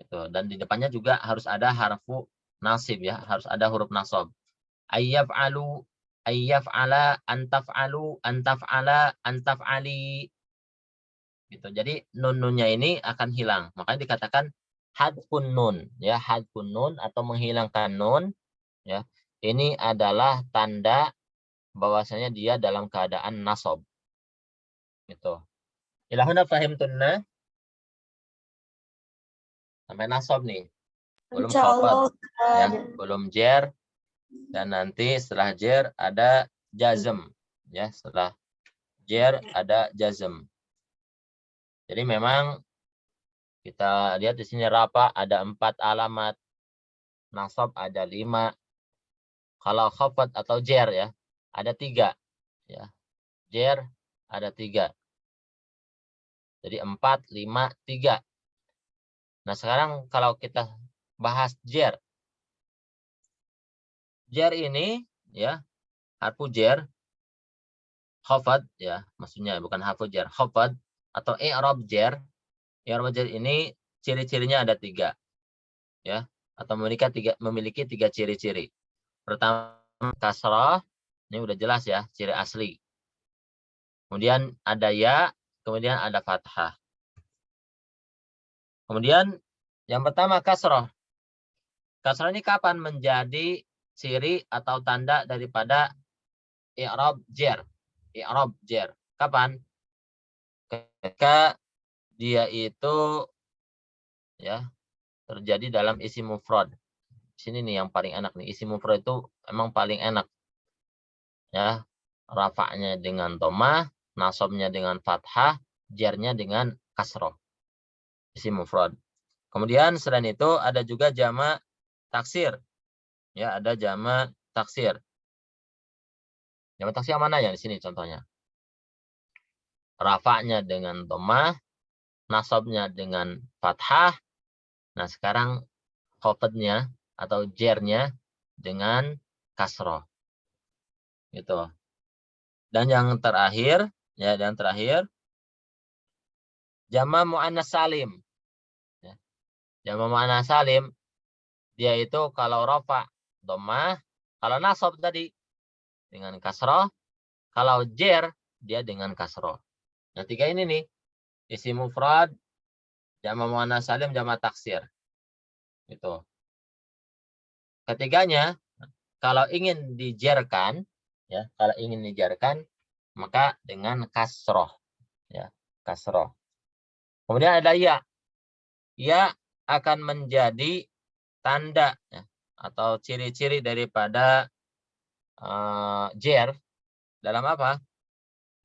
Gitu. Dan di depannya juga harus ada harfu nasib ya, harus ada huruf nasab. Ayyaf'alu, ayyaf'ala, antaf'alu, antaf'ala, antaf'ali. Gitu. Jadi nun-nunnya ini akan hilang. Makanya dikatakan hadfun nun, ya, hadfun nun atau menghilangkan nun, ya. Ini adalah tanda bahwasanya dia dalam keadaan nasab. Gitu. Ilahuna fahimtunna? Sampai nasab nih. Belum khafad, ya, belum jer, dan nanti setelah jer ada jazm, ya, setelah jer ada jazm. Jadi memang kita lihat di sini rafa ada 4 alamat, nasab ada 5. Kalau khafad atau jer ya ada 3, ya, jer ada 3. Jadi 4, 5, 3. Nah, sekarang kalau kita bahas jer. Jer ini ya, harfu jer, khafad ya, maksudnya bukan harfu jer, khafad atau i'rab jer. I'rab jer ini ciri-cirinya ada 3. ya, atau memiliki tiga ciri-ciri. Pertama kasrah, ini udah jelas ya, ciri asli. Kemudian ada ya, kemudian ada fathah. Kemudian yang pertama kasrah. Kasrah ini kapan menjadi ciri atau tanda daripada i'rab jar? I'rab jar. Kapan? Ketika dia itu ya terjadi dalam isim mufrad. Sini nih yang paling enak nih. Isim mufrad itu emang paling enak. Ya, rafa'nya dengan dhammah, nasabnya dengan fathah, jarnya dengan kasrah. Isim mufrad. Kemudian selain itu ada juga jamak taksir. Ya, ada jamak taksir. Jamak taksir yang mana ya di sini contohnya? Rafa'nya dengan dhammah, nasabnya dengan fathah. Nah, sekarang khafadnya atau jernya dengan kasroh. Gitu. Dan yang terakhir, ya, dan terakhir jamak muannas salim. Ya. Jamak muannas salim dia itu kalau rafa dhammah, kalau nasab tadi dengan kasroh, kalau jer dia dengan kasroh. Nah, tiga ini nih, isim mufrad, jamak muannas salim, jamak taksir. Itu. Ketiganya kalau ingin dijerkan, ya, kalau ingin dijerkan maka dengan kasroh, ya, kasroh. Kemudian ada ya. Ya akan menjadi tanda ya, atau ciri-ciri daripada jer dalam apa?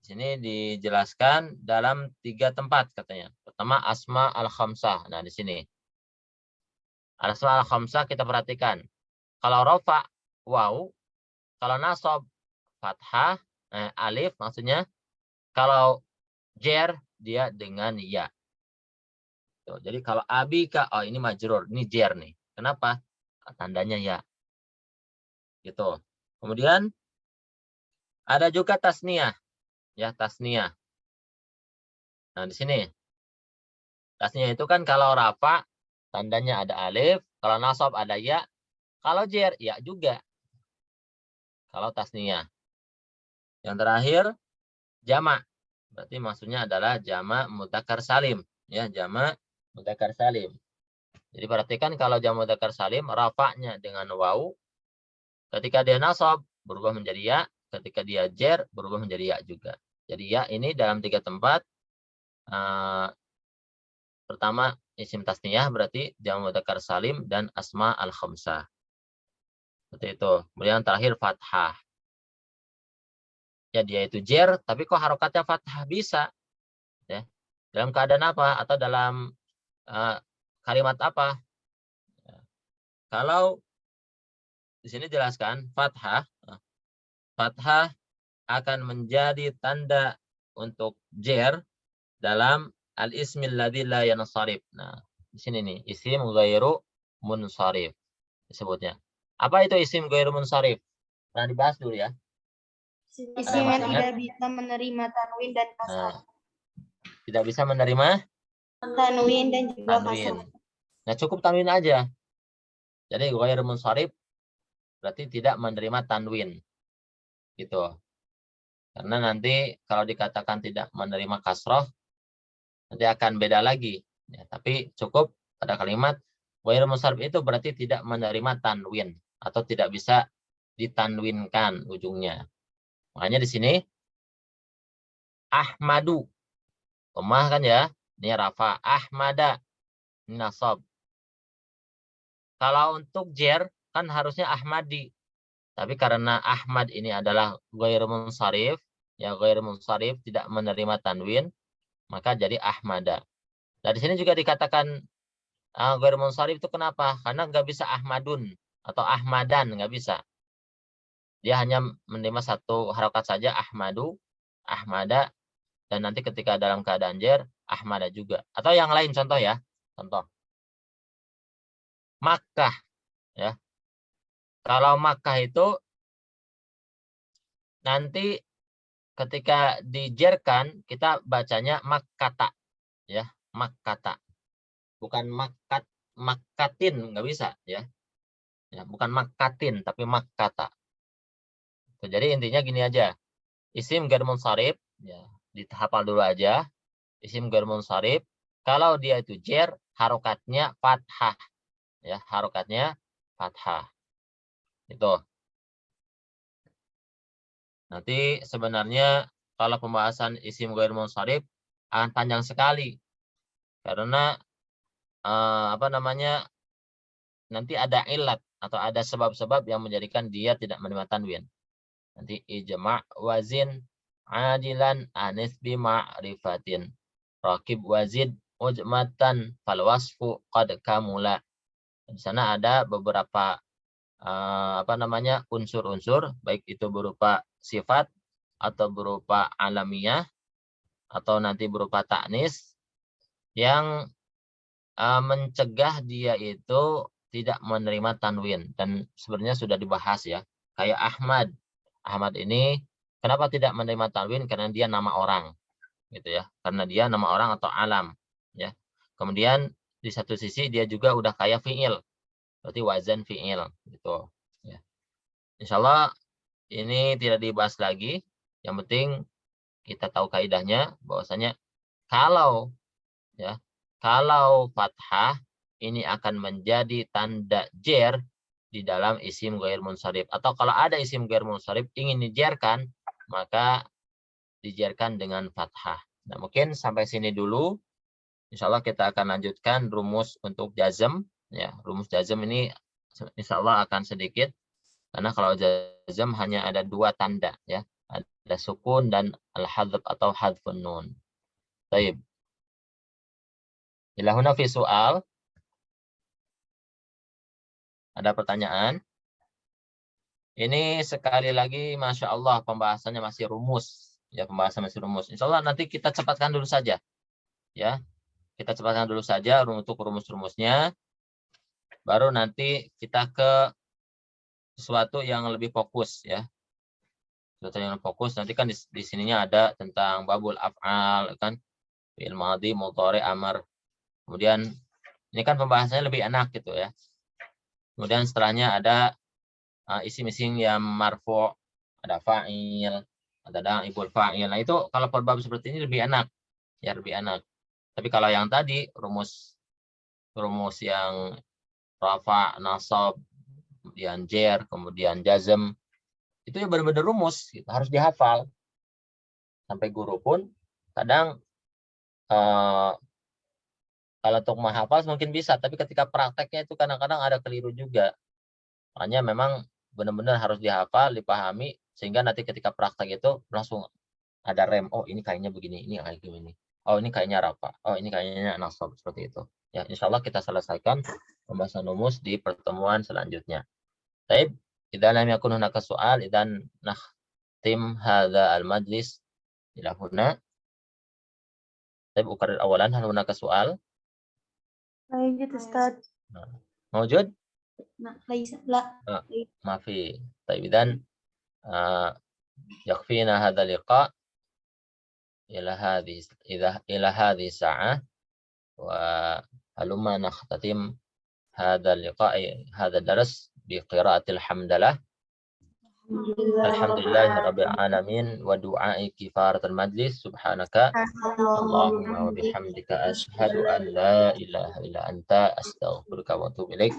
Di sini dijelaskan dalam 3 tempat katanya. Pertama asma al-khamsah. Nah, di sini. Asma al-khamsah kita perhatikan. Kalau rafa waw, kalau nasab fathah, alif maksudnya. Kalau jer dia dengan ya. Tuh, jadi kalau abika, oh ini majrur, ini jer nih. Kenapa? Tandanya ya. Gitu. Kemudian ada juga tasniyah. Ya, tasniyah. Nah, di sini. Tasniyah itu kan kalau rafa, tandanya ada alif. Kalau nasab ada ya. Kalau jer, ya juga. Kalau tasniyah. Yang terakhir, jamak. Berarti maksudnya adalah jamak mudzakkar salim. Ya, jamak mudzakkar salim. Jadi perhatikan kalau jamak mudzakkar salim, rafa'nya dengan waw. Ketika dia nasab, berubah menjadi ya. Ketika dia jer, berubah menjadi ya juga. Jadi ya ini dalam 3 tempat. Pertama, isim tasniyah berarti jamak mudzakkar salim dan asma al-khamsah. Seperti itu. Kemudian terakhir fathah. Ya dia itu jer, tapi kok harokatnya fathah bisa. Ya. Dalam keadaan apa? Atau dalam kalimat apa? Ya. Kalau di sini jelaskan fathah. Fathah akan menjadi tanda untuk jer dalam al-ismil ladzi la yansharif. Nah, di sini nih, isim ghairu munsharif disebutnya. Apa itu isim ghairu munsharif? Pernah dibahas dulu ya. Isim yang tidak bisa menerima tanwin dan kasrah. Tidak bisa menerima Tanwin dan juga tanwin. kasrah. Nah, cukup tanwin aja. Jadi ghairu munsharif berarti tidak menerima tanwin. Gitu. Karena nanti kalau dikatakan tidak menerima kasroh, nanti akan beda lagi. Ya, tapi cukup pada kalimat ghairu munsharif itu berarti tidak menerima tanwin atau tidak bisa ditanwinkan ujungnya. Makanya di sini Ahmadu. Dhammah kan ya? Ini rafa. Ahmada. Ini nasab. Kalau untuk jer kan harusnya Ahmadi. Tapi karena Ahmad ini adalah ghairu munsharif, ya ghairu munsharif tidak menerima tanwin, maka jadi Ahmada. Nah, di sini juga dikatakan ghairu munsharif itu kenapa? Karena nggak bisa Ahmadun atau Ahmadan, nggak bisa. Dia hanya menerima satu harokat saja, Ahmadu, Ahmada, dan nanti ketika dalam keadaan jer, Ahmada juga. Atau yang lain contoh ya. Contoh. Makkah. Ya. Kalau Makkah itu nanti ketika dijerkan, kita bacanya Makkata. Ya, Makkata. Bukan Makkat, makkatin, nggak bisa ya. Ya, bukan makkatin tapi makkata. Jadi intinya gini aja. Isim ghair munsharif ya, dihafal dulu aja. Isim ghair munsharif kalau dia itu jer, harokatnya fathah. Ya, harokatnya fathah. Itu. Nanti sebenarnya kalau pembahasan isim ghair munsharif akan panjang sekali. Karena nanti ada ilat atau ada sebab-sebab yang menjadikan dia tidak menerima tanwin. Nanti ijma' wazin adilan anis bi ma'rifatin. Rakib wazid ujmatan fal wasfu qad kamula. Di sana ada beberapa unsur-unsur, baik itu berupa sifat atau berupa alamiah atau nanti berupa ta'nis yang mencegah dia itu tidak menerima tanwin, dan sebenarnya sudah dibahas ya. Kayak Ahmad. Ahmad ini kenapa tidak menerima tanwin? Karena dia nama orang, gitu ya. Karena dia nama orang atau alam, ya. Kemudian di satu sisi dia juga udah kayak fi'il, berarti wazan fi'il, gitu. Ya. Insyaallah ini tidak dibahas lagi. Yang penting kita tahu kaidahnya, bahwasanya kalau fathah ini akan menjadi tanda jer di dalam isim ghair munsharif, atau kalau ada isim ghair munsharif ingin dijerkan, maka dijerkan dengan fathah. Nah, mungkin sampai sini dulu. Insyaallah kita akan lanjutkan rumus untuk jazm ya. Rumus jazm ini insyaallah akan sedikit, karena kalau jazm hanya ada 2 tanda ya. Ada sukun dan al-hadzf atau hadzfun nun. Baik. Ilahuna fi soal. Ada pertanyaan? Ini sekali lagi, Masya Allah, pembahasannya masih rumus. Ya, pembahasan masih rumus. Insya Allah nanti kita cepatkan dulu saja. Ya, kita cepatkan dulu saja untuk rumus-rumusnya. Baru nanti kita ke sesuatu yang lebih fokus ya. Sesuatu yang fokus. Nanti kan di sininya ada tentang babul af'al kan, fi'il madhi, mudhari, amar. Kemudian ini kan pembahasannya lebih enak gitu ya. Kemudian setelahnya ada isim-isim yang marfu', ada fa'il, ada naibul fa'il. Nah, itu kalau per bab seperti ini lebih enak. Ya, lebih enak. Tapi kalau yang tadi rumus yang rafa, nasab, kemudian jer, kemudian jazm, itu ya benar-benar rumus, gitu. Harus dihafal. Sampai guru pun kadang kalau untuk menghafal mungkin bisa, tapi ketika prakteknya itu kadang-kadang ada keliru juga. Makanya memang benar-benar harus dihafal, dipahami, sehingga nanti ketika praktek itu langsung ada rem. Oh, ini kayaknya begini, ini kayak gini. Oh, ini kayaknya rafa. Oh, ini kayaknya nasab, seperti itu. Ya, insya Allah kita selesaikan pembahasan rumus di pertemuan selanjutnya. Baik, idza lam yakun hunaka soal, idzan nakhtim hadza al-majlis ila huna. Baik, ukarir awalan hal hunaka soal. Lanjut Ustaz. Mawjud? Nah, la. ما في. طيب إذن يكفينا هذا اللقاء إلى هذه الساعة، وهلما نختتم هذا اللقاء هذا الدرس بقراءة الحمدلله. الحمد لله رب العالمين ودعاء كفارة المجلس. سبحانك اللهم وبحمدك أشهد أن لا إله إلا أنت أستغفرك وأتوب إليك.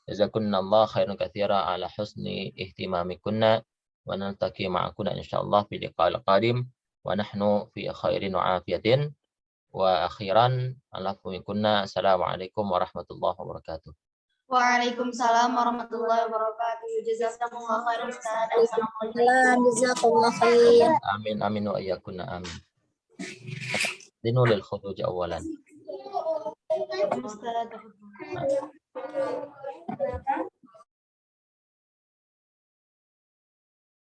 جزاكن الله خيرا كثيرا على حسن اهتمامكن، ونلتقي معكن إن شاء الله في اللقاء القادم ونحن في خير وعافية. وأخيرا العفو منكن. السلام عليكم ورحمة الله وبركاته. Waalaikumsalam warahmatullahi wabarakatuh. Jazakumullah khairan Ustaz. Jazakumullah khair. آمين آمين وإياكن آمين. دينوا للخروج أولا. Ustaz.